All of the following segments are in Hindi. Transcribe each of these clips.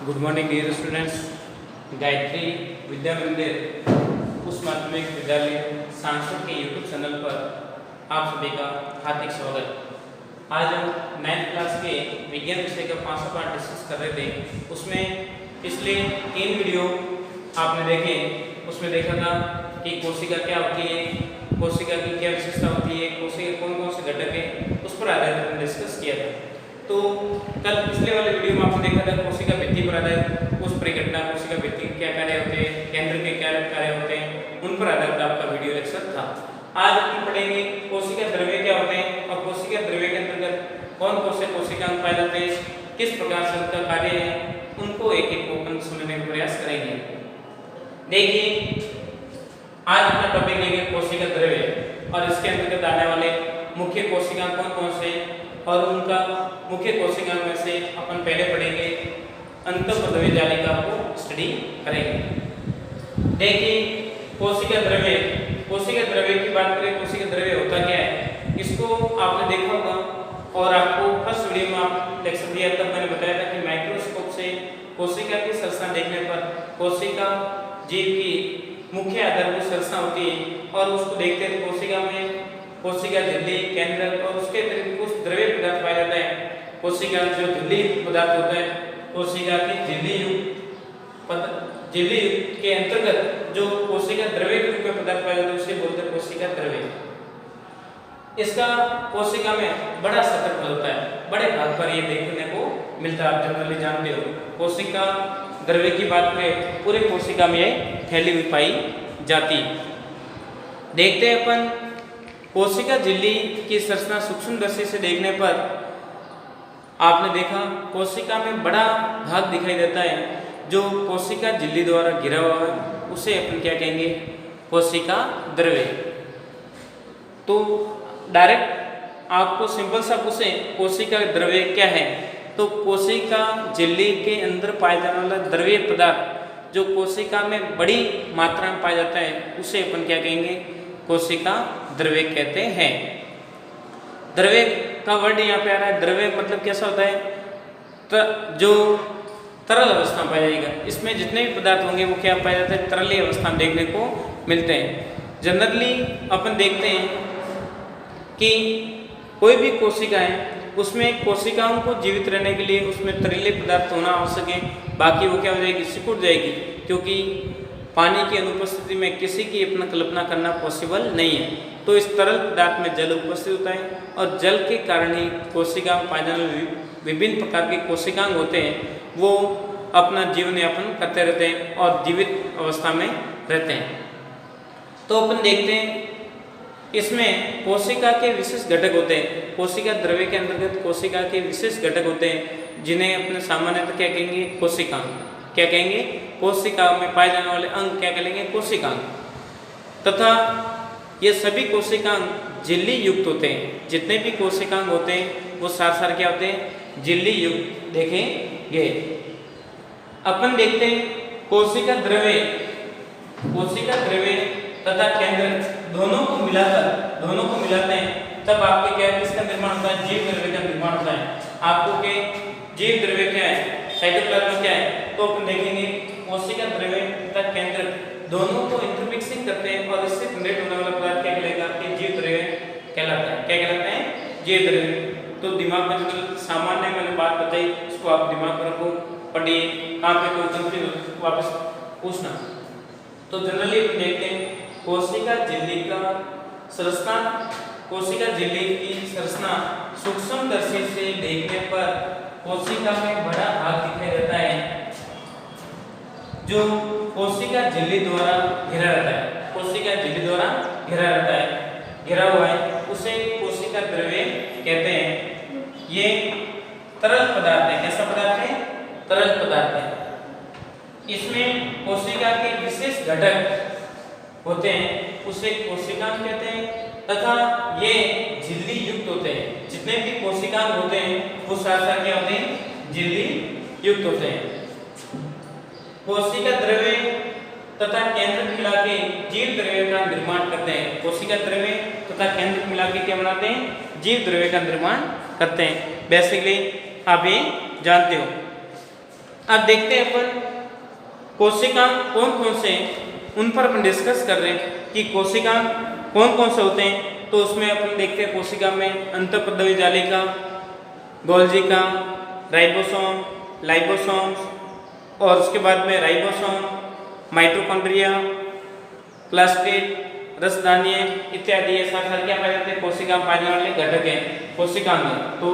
Good morning dear students. Gayatri Vidya Mandir उच्च माध्यमिक विद्यालय सांसद के यूट्यूब चैनल पर आप सभी का हार्दिक स्वागत। आज हम 9th क्लास के विज्ञान विषय का 5वां पार्ट डिस्कस कर रहे थे। उसमें पिछले 3 वीडियो आपने देखे। उसमें देखा था कि कोशिका क्या होती है, कोशिका की क्या विशेषता होती है, कोशिका कौन कौन से घटक है, उस पर आधारित हमने डिस्कस किया था। तो कल पिछले वाले वीडियो में आपने देखा था कोशिका भित्ति पर आधारित उस परिघटना कोशिका भित्ति के क्या कार्य होते हैं, केंद्र के क्या कार्य होते हैं, उन पर आधारित आपका वीडियो लेक्चर था। आज हम पढ़ेंगे कोशिका द्रव्य क्या होते हैं और कोशिका द्रव्य के अंतर्गत कौन कौन से कोशिकांग पाए जाते हैं, किस प्रकार से उनका कार्य है, उनको एक एक ओपन समझने का प्रयास करेंगे। देखिए, आज अपना टॉपिक लेंगे कोशिका द्रव्य और इसके अंतर्गत आने वाले मुख्य कोशिकांग कौन कौन से और उनका मुख्य कोशिकांग में से अपन पहले पढ़ेंगे अंतःपदवी जालिका को स्टडी करेंगे। देखिए, कोशिका द्रव्य की बात करें, कोशिका द्रव्य होता क्या है, इसको आपने देखा होगा और आपको फर्स्ट वीडियो में आप लेक्चर दिया तब मैंने बताया था कि माइक्रोस्कोप से कोशिका की संरचना देखने पर कोशिका जीव की मुख्य आधारभूत संरचना होती है और उसको देखते हैं कोशिका में कोशिका झिल्ली, केंद्रक और उसके अतिरिक्त कुछ द्रव्य पदार्थ पाया जाता है। कोशिका जो झिल्ली पदार्थ होता है, कोशिका की झिल्ली युक्त के अंतर्गत जो कोशिका द्रव्य के रूप में पदार्थ पाया जाता है उसे बोलते हैं कोशिका द्रव्य। इसका कोशिका में बड़ा क्षेत्रफल होता है, बड़े भाग पर ये देखने को मिलता है। आप जनरली जानते हो कोशिका द्रव्य की बात करें पूरे कोशिका में ये फैली हुई पाई जाती। देखते हैं अपन कोशिका झिल्ली की संरचना सूक्ष्मदर्शी से देखने पर आपने देखा कोशिका में बड़ा भाग दिखाई देता है जो कोशिका झिल्ली द्वारा घिरा हुआ है, उसे अपन क्या कहेंगे, कोशिका द्रव्य। तो डायरेक्ट आपको सिंपल सा पूछे कोशिका द्रव्य क्या है, तो कोशिका झिल्ली के अंदर पाया जाने वाला द्रव्य पदार्थ जो कोशिका में बड़ी मात्रा में पाया जाता है उसे अपन क्या कहेंगे, कोशिका द्रव्य कहते हैं। द्रव्य का वर्ड यहाँ पे आ रहा है। द्रव्य मतलब कैसा होता है, जो तरल अवस्था में पाया जाएगा। इसमें जितने भी पदार्थ होंगे वो क्या पाया जाता है, तरल अवस्था में देखने को मिलते हैं। जनरली अपन देखते हैं कि कोई भी कोशिका है उसमें कोशिकाओं को जीवित रहने के लिए उसमें तरल पदार्थ होना आवश्यक है, बाकी वो क्या हो जाएगी, सिकुड़ जाएगी, क्योंकि पानी की अनुपस्थिति में किसी की अपना कल्पना करना पॉसिबल नहीं है। तो इस तरल पदार्थ में जल उपस्थित होता है और जल के कारण ही कोशिका पाए जाने वाले विभिन्न प्रकार के कोशिकांग होते हैं वो अपना जीवन यापन करते रहते हैं और जीवित अवस्था में रहते हैं। तो अपन देखते हैं इसमें कोशिका के विशेष घटक होते हैं। कोशिका द्रव्य के अंतर्गत कोशिका के विशेष घटक होते हैं जिन्हें अपने सामान्यतः क्या कहेंगे, कोशिकांग। क्या कहेंगे, कोशिका में पाए जाने वाले अंग क्या कहेंगे, कोशिकांग। तथा ये सभी कोशिकांग झिल्ली युक्त होते हैं। जितने भी कोशिकांग होते हैं वो सार क्या होते हैं, झिल्ली युक्त देखेंगे। अपन देखते हैं कोशिका द्रव्य तथा केंद्र दोनों को मिलाते हैं तब आपके क्या किसका निर्माण होता है, जीव द्रव्य का निर्माण होता है। आपको के जीव द्रव्य क्या है, साइटोप्लाज्म क्या है, तो अपन देखेंगे कोशिका द्रव्य तथा केंद्र दोनों को इंटरमिक्सिंग करते हैं और इससे जनरेट होने वाला पदार्थ क्या कहलाएगा, कि जीव द्रव्य कहलाता है। क्या कहलाता है, जीव द्रव्य। तो दिमाग में जो सामान्य मैंने बात बताई उसको आप दिमाग में रखो, पढ़िए, कहाँ पे कोई कंफ्यूज वापस पूछना। तो जनरली अपन देखते हैं कोशिका झिल्ली का संरचना, कोशिका झिल्ली की संरचना सूक्ष्मदर्शी से देखने पर कोशिका में बड़ा भाग दिखाई देता है जो कोशिका झिल्ली द्वारा घिरा रहता है। कोशिका झिल्ली द्वारा घिरा रहता है, घिरा हुआ है, उसे कोशिका द्रव्य कहते हैं। ये तरल पदार्थ है। कैसा पदार्थ है, तरल पदार्थ है। इसमें कोशिका के विशेष घटक होते हैं उसे कोशिकांग कहते हैं तथा ये झिल्ली युक्त होते हैं। जितने भी कोशिकांग होते हैं वो साथ क्या होते हैं, झिल्ली युक्त होते हैं। कोशिका द्रव्य तथा केंद्र मिला के जीव द्रव्य का निर्माण करते हैं। कोशिका द्रव्य तथा केंद्र मिला के क्या बनाते हैं, जीव द्रव्य का निर्माण करते हैं। बेसिकली आप ये जानते हो। अब देखते हैं अपन कोशिकांग कौन कौन से हैं, उन पर अपन डिस्कस कर रहे हैं कि कोशिकांग कौन कौन से होते हैं। तो उसमें अपन देखते हैं कोशिका में अंतःपद्रव्य जालिका, गोल्जिका, राइबोसोम, लाइबोसोम्स और उसके बाद में राइबोसोम, माइटोकॉन्ड्रिया, प्लास्टिड, रसदान्य इत्यादि ये सारे क्या पाए जाते हैं, कोशिका में पाए जाने वाले घटक हैं कोशिकांग। तो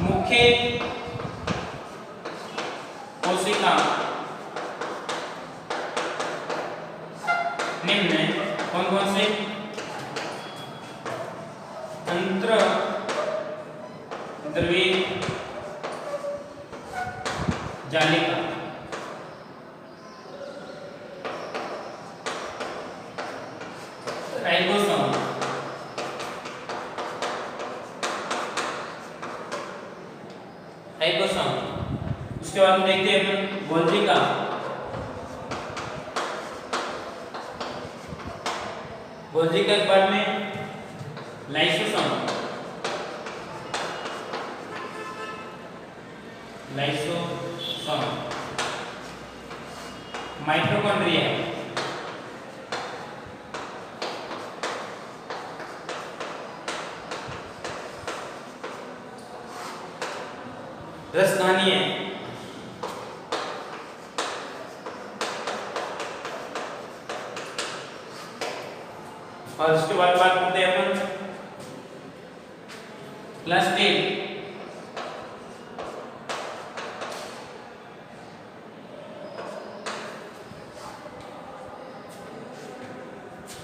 मुख्य कोशिका निम्न कौन कौन से, अंतःद्रव्य जालिका, राइबोसोम, राइबोसोम, उसके बाद में देखते हैं अपन गोल्जिका, गोल्जिका के बाद में लाइसोसोम, लाइसोसोम, माइटोकॉन्ड्रिया, रसधानी है, और उसके बाद बात करते हैं अपन प्लास्टिड,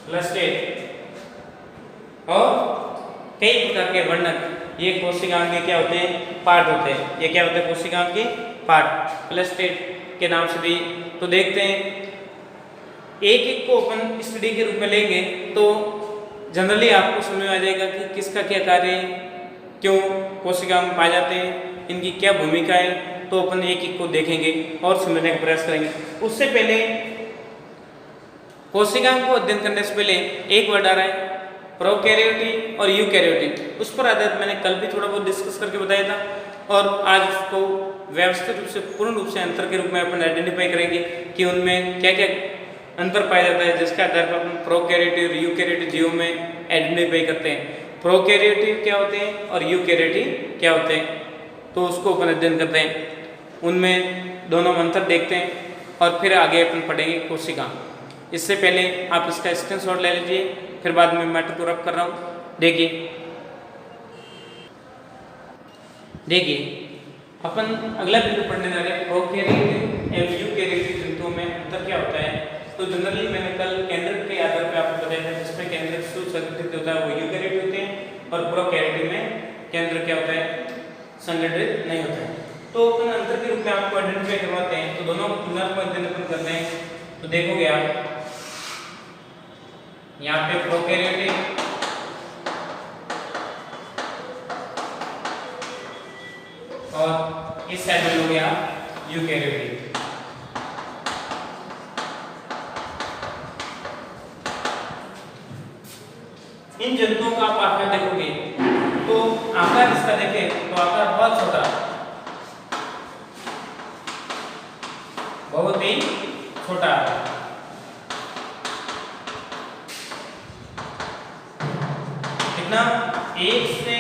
प्लास्टिड और कई प्रकार के वर्णक ये कोशिकांग के क्या होते हैं, पार्ट होते हैं। ये क्या होते हैं, कोशिकांग के पार्ट प्लास्टिड के नाम से भी। तो देखते हैं एक एक को अपन स्टडी के रूप में लेंगे तो जनरली आपको समझ में आ जाएगा कि किसका क्या कार्य है, क्यों कोशिकांग पाए जाते हैं, इनकी क्या भूमिका है। तो अपन एक एक को देखेंगे और समझने का प्रयास करेंगे। उससे पहले कोशिकांग को अध्ययन करने से पहले एक वर्ड आ रहा है प्रोकैरियोटी और यूकैरियोटी। उस पर आधारित मैंने कल भी थोड़ा बहुत डिस्कस करके बताया था और आज उसको व्यवस्थित रूप से पूर्ण रूप से अंतर के रूप में अपन आइडेंटिफाई करेंगे कि उनमें क्या क्या अंतर पाया जाता है, जिसके आधार पर अपन प्रोकैरियोटी और यूकैरियोटी जीवों में आइडेंटिफाई करते हैं। प्रोकैरियोटी क्या होते हैं और यूकैरियोटी क्या होते हैं, तो उसको अपन अध्ययन करते हैं। उनमें दोनों में अंतर देखते हैं और फिर आगे अपन पढ़ेंगे कोशिका। इससे पहले आप इसका स्क्रीनशॉट ले लीजिए, फिर बाद में मैटर को रब कर रहा हूँ। देखिए अपन अगला बिंदु पढ़ने जा रहे हैं प्रोकैरियोटिक एवं यूकैरियोटिक जंतुओं में अंतर क्या होता है। तो जनरली मैंने कल केंद्रक के आधार पर आपको बताया था, जिसमें केंद्रक सुसंगठित होता है वो यूकैरियोट होते हैं और प्रोकैरियोटिक में केंद्र क्या होता है, संगठित नहीं होता है। तो अपन अंतर के रूप में आपको आइडेंटिफाई करवाते हैं। तो दोनों को तुलनात्मक अध्ययन करते हैं। तो देखोगे आप यहाँ पे प्रोकैरियोटिक और इस साइड में हो गया यूकैरियोटिक। इन जंतुओं का आप आकार देखोगे तो आकार इसका देखें तो आकार बहुत छोटा, बहुत ही छोटा। कितना 1 से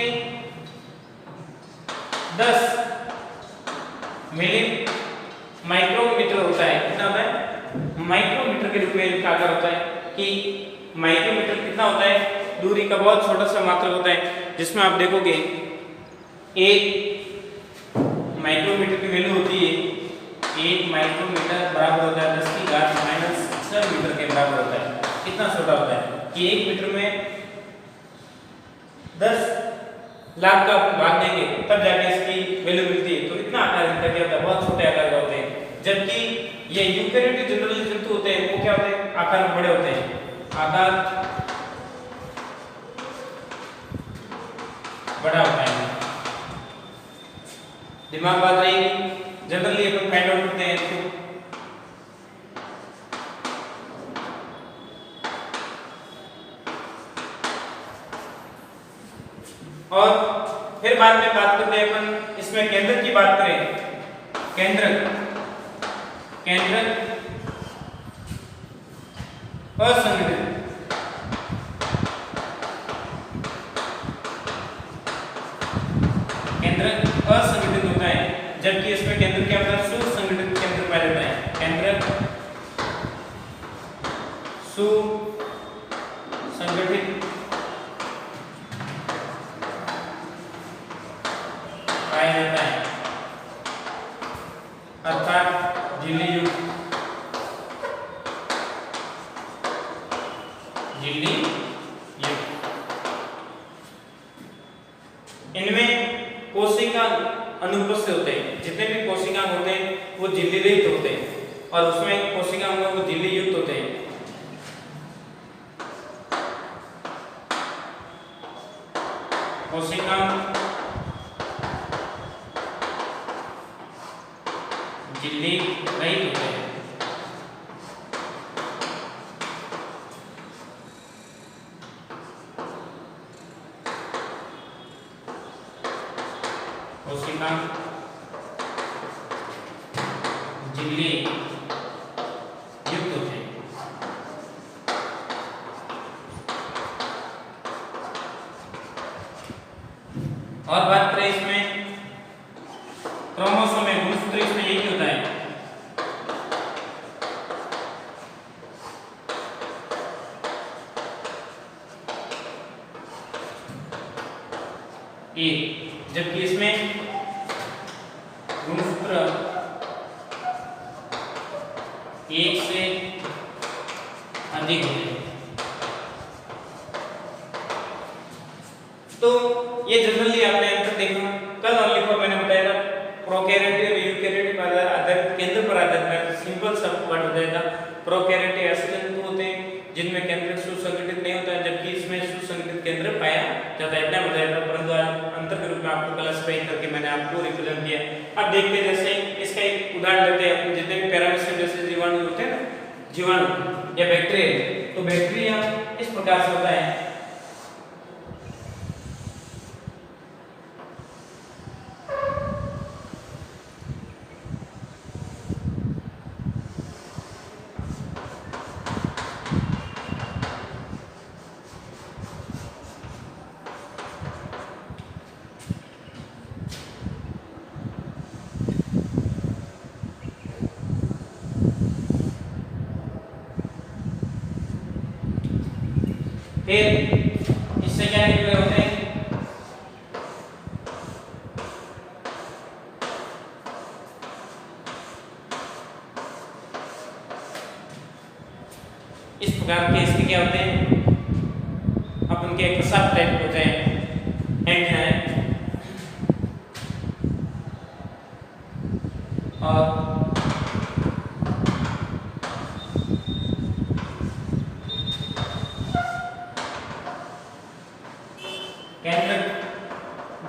10 मिली माइक्रोमीटर होता है। कितना होता है, माइक्रोमीटर के रूप में इनका आकार होता है कि माइक्रोमीटर कितना होता है, दूरी का बहुत छोटा सा मात्रक होता है, जिसमें आप देखोगे एक माइक्रोमीटर की वैल्यू होती है, 1 माइक्रोमीटर बराबर होता है 10 की घात -6 मीटर के बराबर होता है। कितना छोटा होता है कि 1 मीटर में 10 लाख का भाग देंगे तब जाके इसकी वैल्यू मिलती है। तो इतना आकार इनका क्या होता है, बहुत छोटे आकार का होते हैं। जबकि ये यूकैरियोटिक जनरल जंतु होते हैं वो क्या होते हैं, आकार में बड़े होते हैं, आकार बड़ा होता है। दिमाग बात रहेगी। जनरली अपन फाइंड आउट करते हैं तो और फिर बाद में बात करते हैं अपन इसमें केंद्रक की बात करें, केंद्रक असंगठित, केंद्रक असंगठित होता है, जबकि इसमें केंद्र क्या होता है, सुसंगठित केंद्र पाया जाता है। केंद्रक सुसंगठित पाया जाता है, अर्थात झिल्ली युक्त, झिल्ली युक्त। इनमें कोशिका अनुपस्थित होते हैं, जितने भी कोशिका होते हैं वो झिल्ली रहित होते हैं, और उसमें कोशिका होंगे वो झिल्ली युक्त होते हैं। कोशिका झिल्ली रहित होते हैं। कोशिका झिल्ली युक्त होते हैं। और बात करें इसमें क्रोमोसोम में, गुणसूत्र इसमें यही होता है। एक, जबकि इसमें गुणसूत्र एक से अधिक होते हैं। तो ये जनरली आपने अंतर देखा। कल और लिखो मैंने बताया था प्रोकैरियोटिक और यूकैरियोटिक आधारित केंद्र पर आधारित सिंपल सब वर्ड हो जाएगा। प्रोकैरियोटिक ऐसे जंतु होते हैं जिनमें केंद्र सुसंगठित नहीं होता है, जबकि इसमें सुसंगठित केंद्र पाया जाता है। इतना बताया था, परंतु अंतर के रूप में आपको कल स्पेसिफाई करके मैंने आपको रिप्रेजेंट किया। अब देखते हैं, जैसे इसका एक उदाहरण लेते हैं। जितने भी पैरामीटर जैसे जीवाणु होते हैं ना, जीवाणु या बैक्टीरिया, तो बैक्टीरिया इस प्रकार से होता है। फिर इससे क्या निकले होते हैं, इस प्रकार के इसके क्या होते हैं, अपन के सब टाइप होते हैं, एंड है और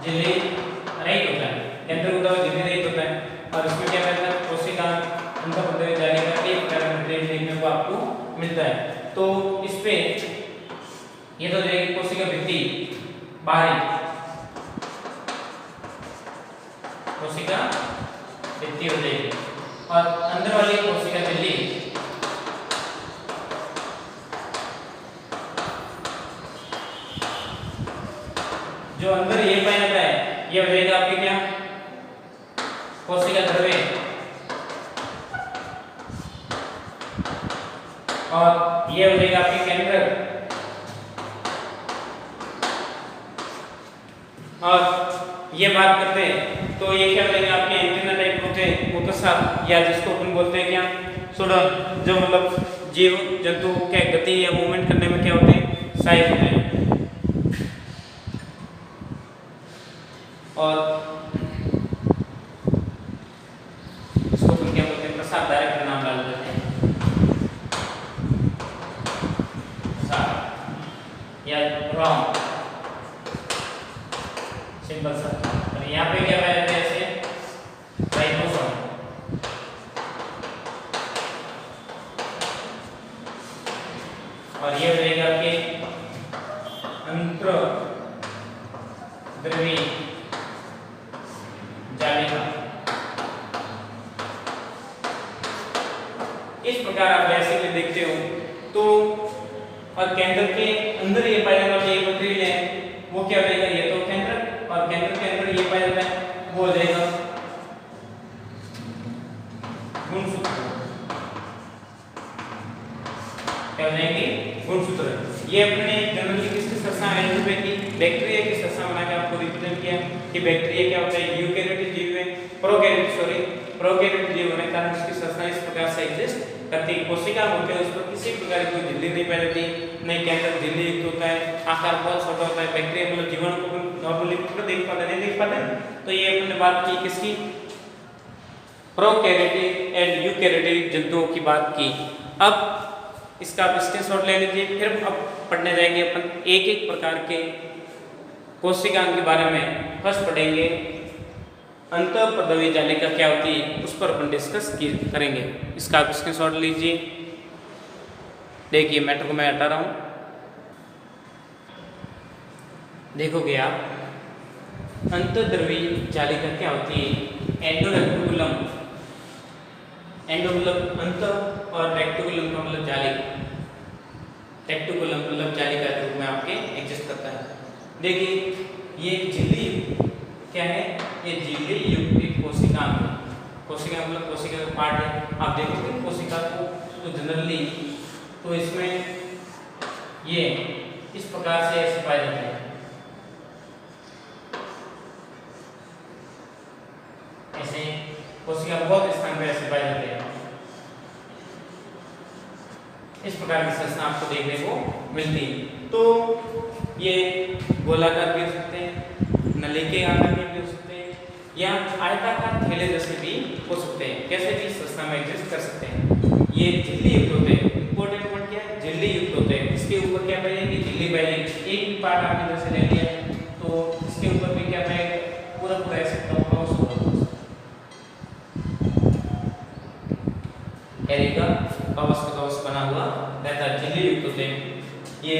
झिल्ली रहित होता है। केंद्र होता है झिल्ली रहित होता है, और इसमें क्या रहता है, कोशिका अंतर होते जाने का एक पैरामीटर देखने को आपको मिलता है। तो इस पे ये तो जाएगी कोशिका भित्ति, बाहरी कोशिका भित्ति हो जाएगी, और अंदर वाली कोशिका झिल्ली जो अंदर ये पाया जाता है, ये हो जाएगा आपकी क्या, कोशिका द्रव्य, और ये हो जाएगा आपकी केंद्रक, और ये बात करते हैं तो ये क्या हो जाएगा आपके एंटीना टाइप होते हैं, वो तो सब, या जिसको अपन बोलते हैं क्या, सुडन, जो मतलब जीव जंतु के गति या मूवमेंट करने में क्या होते हैं, सहायक होते हैं। और इसको अपन क्या बोलते हैं, प्रसाद डायरेक्ट नाम डाल देते हैं, प्रसाद या रॉन्ग, सिंपल सा। और यहाँ पे क्या पाया जाता है, ऐसे राइबोसोम, और ये हो जाएगा आपके अंतर्द्रव्यी प्रकार आप बेसिकली देखते हो तो और केंद्र के अंदर ये पाया जाने वाला एक मटेरियल है वो क्या हो जाएगा, ये तो केंद्र, और केंद्र के अंदर ये पाया जाता है वो हो जाएगा गुणसूत्र। क्या हो जाएंगे, गुणसूत्र। ये अपने जनरली किसकी संरचना है की बैक्टीरिया की संरचना बना के आपको रिप्रेजेंट किया कि बैक्टीरिया क्या होता है, यूकेरियोटिक जीव है, प्रोकैरियोटिक जीव होने के कारण इसकी संरचना इस प्रकार से एग्जिस्ट करती है। कोशिका होते हैं उस पर किसी प्रकार की कोई झिल्ली नहीं पाई जाती, नहीं के अंदर झिल्ली युक्त होता है, आकार बहुत छोटा होता है। बैक्टीरिया मतलब जीवाणु को नॉर्मली पूरा देख पाते नहीं देख पाते, तो ये अपने बात की किसकी, प्रोकैरियोटिक एंड यूकेरियोटिक जंतुओं की बात की। अब इसका आप स्क्रीनशॉट ले लीजिए, फिर अब पढ़ने जाएंगे अपन एक एक प्रकार के कोशिकाओं के बारे में। फर्स्ट पढ़ेंगे अंतःप्रद्रवी जालिका क्या होती है, उस पर अपन डिस्कस करेंगे। इसका आप स्क्रीनशॉट लीजिए। देखिए मैटर को मैं हटा रहा हूँ, देखोगे आप अंतःद्रवी जालिका क्या होती है। एंडोरेक्टिकुलम, एंडो मतलब अंत और रेक्टिकुलम का मतलब जालिका, रेक्टिकुलम मतलब जालिका के रूप में आपके एग्जिस्ट करता है। देखिए ये झिल्ली क्या है, ये झिल्ली युक्त एक कोशिका है। कोशिका मतलब कोशिका का पार्ट है। आप देखोगे कोशिका को तो जनरली तो इसमें ये इस प्रकार से ऐसे पाए जाते हैं, ऐसे कोशिका बहुत स्थान पे ऐसे पाए जाते हैं। इस प्रकार की संरचना आपको देखने को मिलती है। तो ये गोलाकार भी हो सकते हैं, नली के आकार में भी हो सकते हैं, या आयताकार थैले जैसे भी हो सकते हैं, कैसे भी संरचना में एग्जिस्ट कर सकते हैं। ये झिल्ली युक्त होते हैं, इंपॉर्टेंट वर्ड क्या है, झिल्ली युक्त होते हैं। इसके ऊपर क्या पाएंगे, झिल्ली पाएंगे। एक भी पार्ट आपने जैसे ले लिया तो इसके ऊपर भी क्या पाएंगे, पूरा पूरा ऐसे क्रॉस कवच बना हुआ रहता है, झिल्ली युक्त होते हैं। ये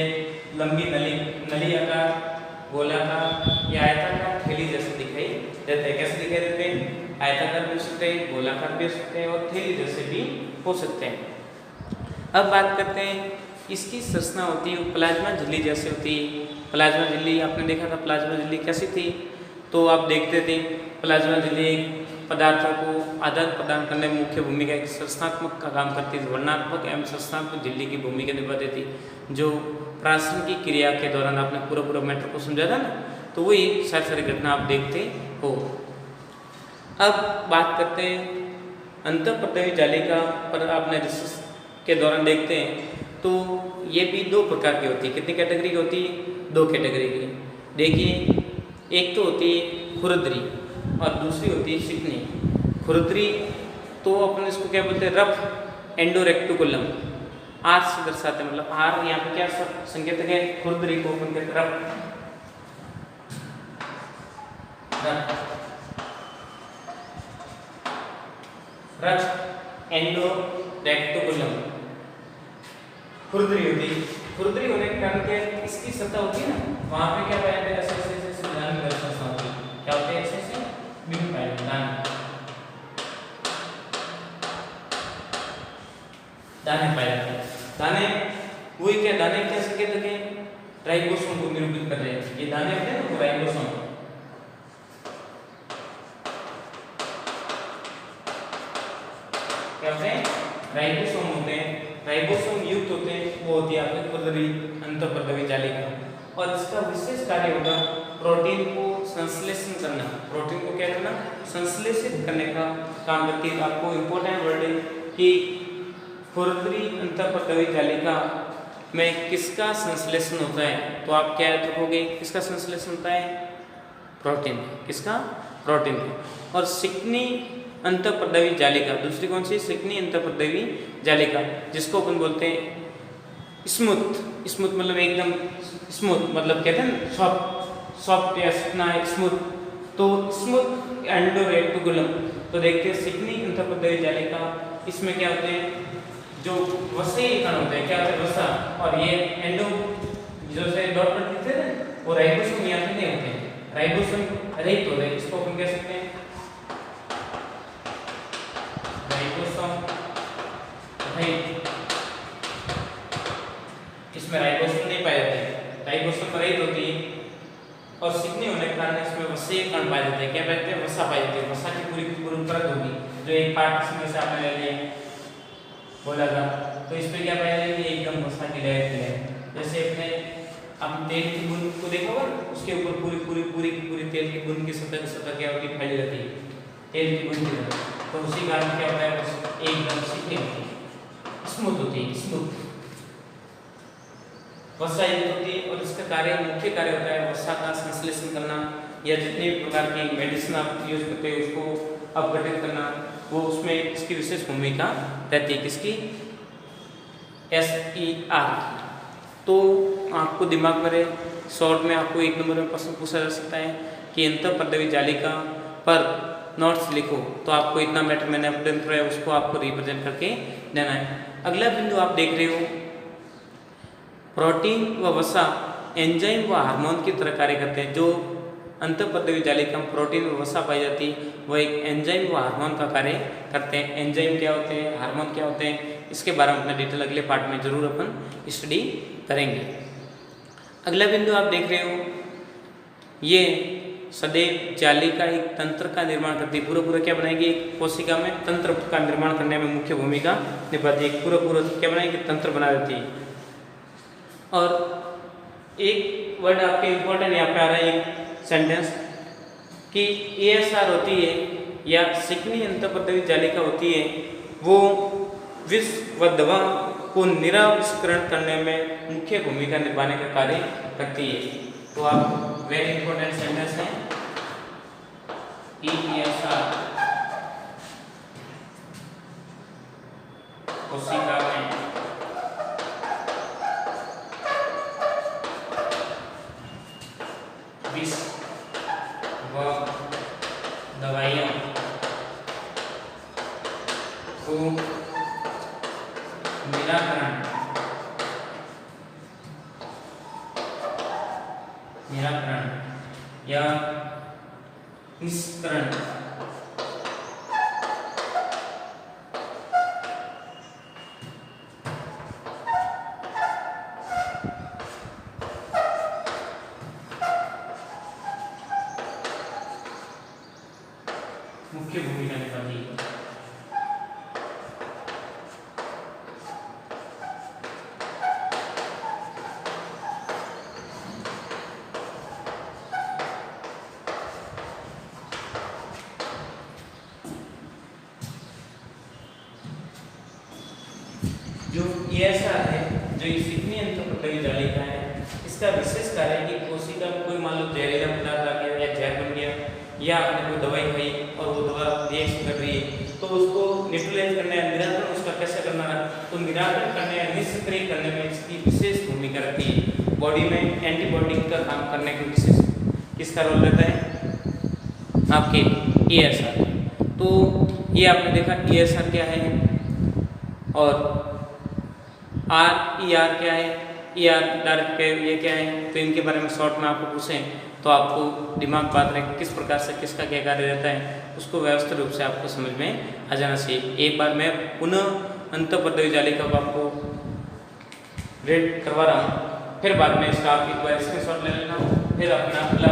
लंबी नली आकार, गोलाकार या आयताकार थैली जैसे दिखाई देते हैं। कैसे दिखाई देते हैं, आयताकार भी हो सकते हैं, गोलाकार भी हो सकते हैं और थैली जैसे भी हो सकते हैं। अब बात करते हैं इसकी संरचना होती है प्लाज्मा झिल्ली जैसे होती है। प्लाज्मा झिल्ली आपने देखा था, प्लाज्मा झिल्ली कैसी थी, तो आप देखते थे प्लाज्मा झिल्ली पदार्थों को आदान प्रदान करने में मुख्य भूमिका एक संरचनात्मक का काम करती है, वर्णनात्मक एवं संरचनात्मक झिल्ली की भूमिका निभाती थी। जो प्राशन की क्रिया के दौरान आपने पूरा मैटर को समझा था ना, तो वही सारी घटना आप देखते हो। अब बात करते हैं अंतःप्रद्रवी जालिका पर आपने रिसर्च के दौरान देखते हैं तो ये भी दो प्रकार की होती है। कितनी कैटेगरी की होती है, दो कैटेगरी की। देखिए एक तो होती है खुरदरी और दूसरी होती है चिकनी। खुरदरी तो अपन इसको क्या बोलते हैं, रफ एंडोरेक्टिकुलम, आर से दर्शाते हैं, मतलब आर यहाँ पे क्या संकेतक है, खुरदरी को अपन कहते हैं रफ एंडोरेक्टिकुलम खुरदरी होती है। खुरदरी होने के कारण क्या इसकी सतह होती है ना, वहां पे क्या पाया जाता है, ऐसे दाने दर्शा होती है। क्या होते हैं, ऐसे बिन पाए दाने पाए जाते हैं। दाने वही क्या, दाने क्या संकेतक है, राइबोसोम को निरूपित कर रहे हैं। ये दाने होते हैं ना राइबोसोम, क्या होते हैं, राइबोसोम होते हैं। राइबोसोम युक्त होते हैं, वो होती है आपकी खुरदरी, अंतःप्रद्रवी जालिका। और इसका विशेष कार्य होगा प्रोटीन को संश्लेषण करना। प्रोटीन को क्या करना, संश्लेषित करने का काम करती है। आपको इम्पोर्टेंट वर्ड है कि खुरदरी अंतःप्रद्रवी जालिका में किसका संश्लेषण होता है, तो आप क्या याद रखोगे, किसका संश्लेषण होता है, प्रोटीन। किसका, प्रोटीन का। और चिकनी अंतःप्रद्रवी जालिका, दूसरी कौन सी, चिकनी अंतःप्रद्रवी जालिका, जिसको अपन बोलते हैं स्मूथ। स्मूथ मतलब एकदम स्मूथ, मतलब कहते हैं सॉफ्ट या चिकना स्मूथ। तो स्मूथ एंडोरेक्टिकुलम, तो देखते हैं चिकनी अंतःप्रद्रवी जालिका, इसमें क्या होते हैं, जो वसई कण होते हैं, क्या होते हैं, वसा। और ये एंडो जो से डॉट पर दिखते हैं ना, वो राइबोसोम यहाँ पे नहीं होते हैं, राइबोसोम रहित होते हैं। इसको अपन कह सकते हैं राइबोसोम इसमें राइबोसोम नहीं पाए जाते, राइबोसोम रहित होती है और चिकनी होने के कारण इसमें वसा कण पाए जाते हैं। क्या कहते हैं? वसा पाई जाती है। वसा की पूरी परत होगी, जो एक पार्ट इसमें से आपने ले लिया बोला था, तो इसमें क्या पाया जाएगी? एकदम वसा की लेयर है। जैसे अपने तेल की बूंद को देखा होगा, उसके ऊपर पूरी तेल की बूंद की सतह क्या होती है? फैली रहती है, तेल की बूंद की तरह। तो उसी कारण क्या होता है? एकदम चिकनी होती है, स्मूथ होती है, स्मूथ वसा युक्त होती है। और इसका मुख्य कार्य होता है वसा का संश्लेषण करना, या जितने भी प्रकार की मेडिसिन आप यूज करते हैं उसको अपघटित करना, वो उसमें इसकी विशेष भूमिका रहती है। किसकी? SER। तो आपको दिमाग में रहे, शॉर्ट में आपको 1 नंबर में प्रश्न पूछा जा सकता है कि अंतःपद्रवी जालिका पर नोट्स लिखो, तो आपको इतना मैटर मैंने अपने है उसको आपको रिप्रेजेंट करके देना है। अगला बिंदु आप देख रहे हो, प्रोटीन व वसा एंजाइम व हार्मोन की तरह कार्य करते हैं। जो अंतःपद्रवी जालिका में प्रोटीन व वसा पाई जाती है वह एक एंजाइम व हार्मोन का कार्य करते हैं। एंजाइम क्या होते हैं, हार्मोन क्या होते हैं, इसके बारे में अपना डिटेल अगले पार्ट में जरूर अपन स्टडी करेंगे। अगला बिंदु आप देख रहे हो, ये सदैव जालिका एक तंत्र का निर्माण करती है। पूरा क्या बनाएगी? एक कोशिका में तंत्र का निर्माण करने में मुख्य भूमिका निभाती है। पूरा क्या बनाएगी? तंत्र बना देती है। और एक वर्ड आपके इम्पोर्टेंट यहाँ पे आ रहा है, एक सेंटेंस कि ASR होती है या चिकनी अंतःपद्रवी जालिका होती है, वो विष व दवा को निराविष्करण करने में मुख्य भूमिका निभाने का कार्य करती है। तो आप वेरी इंपॉर्टेंट सेंटेंस है ASR कोशिका में विष व दवाइयों को निराकरण या निष्करण मुख्य भूमिका निभाती है। जो ASR है, जो चिकनी अंतःपद्रवी जालिका है, इसका विशेष कार्य है कि कोशिका में कोई मान लो जहरीला पदार्थ आ गया या जहर बन गया, या आपने कोई दवाई खाई और वो दवा रिएक्शन कर रही है, तो उसको न्यूट्रलाइज करने या निराकरण उसका कैसे करना है, तो निराकरण करने या निष्क्रिय करने में इसकी विशेष भूमिका रहती है। बॉडी में एंटीबॉडी का काम करने की विशेष किसका रोल रहता है? आपके ASR। तो ये आपने देखा ASR क्या है और RER क्या है, ER डायरेक्ट ये क्या है। तो इनके बारे में शॉर्ट में आपको पूछें तो आपको दिमाग बात रहे किस प्रकार से किसका क्या कार्य रहता है, उसको व्यवस्थित रूप से आपको समझ में आ जाना चाहिए। एक बार मैं पुनः अंतःपद्रवी जालिका को आपको रेड करवा रहा हूँ, फिर बाद में इसका आप एक बार स्क्रीनशॉट ले लेना, फिर अपना अगला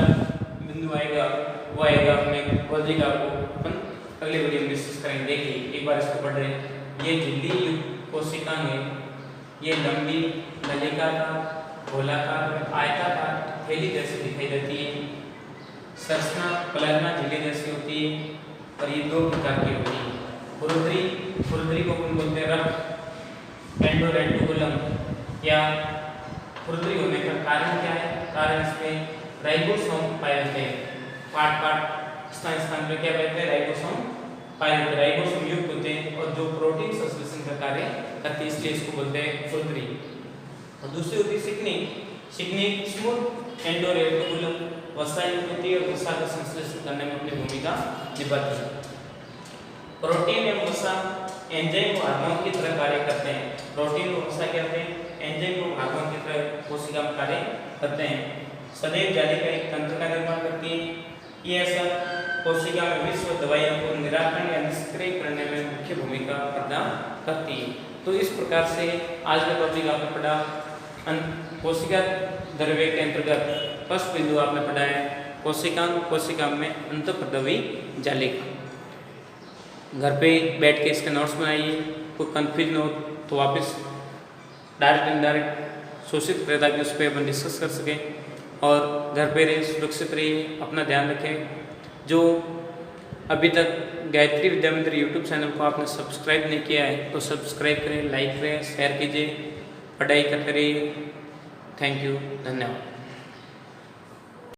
बिंदु आएगा वो आएगा अपने कोशिका को अपन अगले वीडियो में डिस्कस करेंगे। देखिए एक बार इसको पढ़ रहे हैं, ये झिल्ली युक्त कोशिका में ये लंबी नलिकाकार गोलाकार आयताकार थैली जैसी दिखाई देती है। संरचना प्लाज्मा झिल्ली जैसी होती है और ये 2 प्रकार की होती है। खुरदरी को अपन बोलते हैं रक्त एंडोरेटिकुलम, या खुरदरी होने का कारण क्या है? कारण इसमें राइबोसोम पाए जाते हैं। पार्ट स्थान पे क्या कहते हैं? राइबोसोम पाए जाते हैं। राइबोसोम युक्त होते हैं और जो प्रोटीन संश्लेषण का कार्य करते हैं, इसलिए इसको बोलते हैं खुरदरी। और दूसरी होती है चिकनी स्मूथ एंडोरेटिकुलम, वसा युक्त होती है और वसा का संश्लेषण करने में अपनी भूमिका निभाती है। प्रोटीन एवं वसा एंजाइम और हार्मोन की तरह कार्य करते हैं। प्रोटीन और वसा क्या होते हैं? एंजाइम और हार्मोन की तरह कोशिका में कार्य करते हैं। सदैव जालिका एक तंत्र का निर्माण करती है। ये ऐसा कोशिका में विष व दवाइयों को निराकरण या निष्क्रिय करने में मुख्य भूमिका प्रदान करती है। तो इस प्रकार से आज का टॉपिक आपने पढ़ा कोशिका द्रव्य के अंतर्गत फर्स्ट बिंदु आपने पढ़ा है कोशिका में अंतःपटवीय जालिका। घर पे बैठ के इसके नोट्स बनाइए, कोई कंफ्यूजन हो तो वापस डायरेक्ट इनडायरेक्ट शोषित करें ताकि उस पर अपन डिस्कस कर सकें। और घर पे रहिए, सुरक्षित रहिए, अपना ध्यान रखें। जो अभी तक गायत्री विद्या मंदिर यूट्यूब चैनल को आपने सब्सक्राइब नहीं किया है तो सब्सक्राइब करें, लाइक करें, शेयर कीजिए, पढ़ाई करते रहिए। थैंक यू, धन्यवाद।